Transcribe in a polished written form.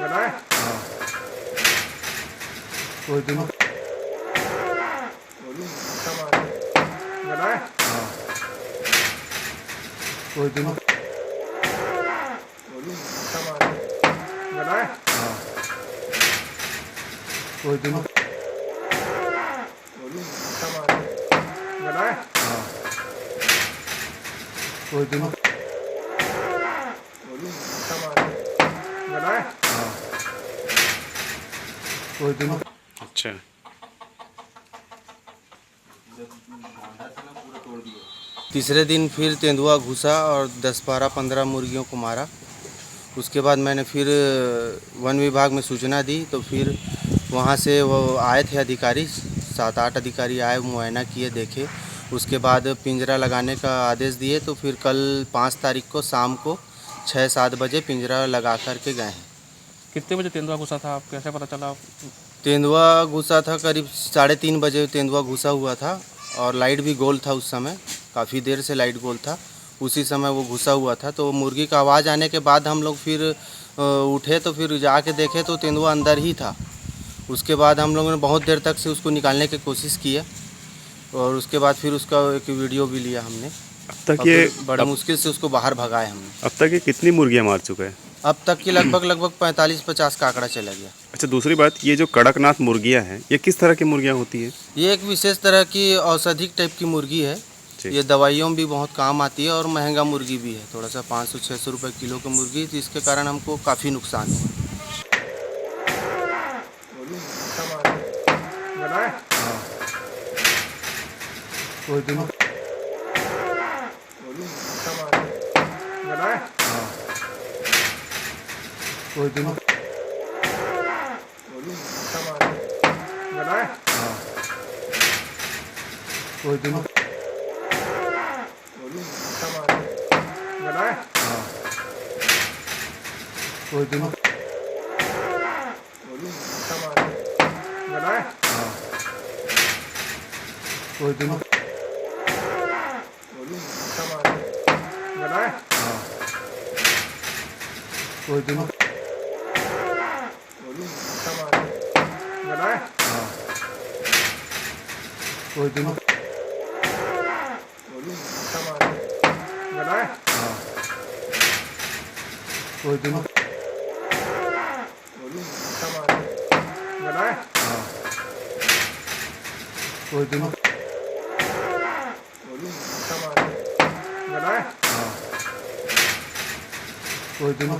हाँ, कोई दिन हाँ, कोई दिन हाँ, कोई दिन हाँ, कोई दिन हाँ, कोई दिन। अच्छा। तीसरे दिन फिर तेंदुआ घुसा और 10-12-15 मुर्गियों को मारा। उसके बाद मैंने फिर वन विभाग में सूचना दी, तो फिर वहाँ से वो आए थे अधिकारी, 7-8 अधिकारी आए, मुआयना किए, देखे। उसके बाद पिंजरा लगाने का आदेश दिए। तो फिर कल 5 तारीख को शाम को 6-7 बजे पिंजरा लगा कर के गए हैं। कितने बजे तेंदुआ घुसा था, आप कैसे पता चला? तेंदुआ घुसा था करीब 3:30 बजे तेंदुआ घुसा हुआ था, और लाइट भी गोल था उस समय, काफ़ी देर से लाइट गोल था। उसी समय वो घुसा हुआ था। तो मुर्गी का आवाज़ आने के बाद हम लोग फिर उठे, तो फिर जाके देखे तो तेंदुआ अंदर ही था। उसके बाद हम लोगों ने बहुत देर तक से उसको निकालने की कोशिश की है, और उसके बाद फिर उसका एक वीडियो भी लिया हमने। अब तक ये बड़ा मुश्किल से उसको बाहर भगाए हमने। अब तक ये कितनी मुर्गियां मार चुका है? अब तक की लगभग 45-50 का आंकड़ा चला गया। अच्छा, दूसरी बात, ये जो कड़कनाथ मुर्गियां हैं, ये किस तरह की मुर्गियां होती है? ये एक विशेष तरह की औषधिक टाइप की मुर्गी है। ये दवाइयों में भी बहुत काम आती है, और महंगा मुर्गी भी है, थोड़ा सा 500-600 रुपये किलो की मुर्गी, जिसके कारण हमको काफ़ी नुकसान हुआ। हाँ, कोई दिन हाँ, कोई दिन हाँ, कोई दिन हाँ, कोई दिन हाँ, कोई दिन हाँ, कोई दिन हाँ, कोई दिन हाँ, कोई दिन हाँ, कोई दिन हाँ, कोई दिन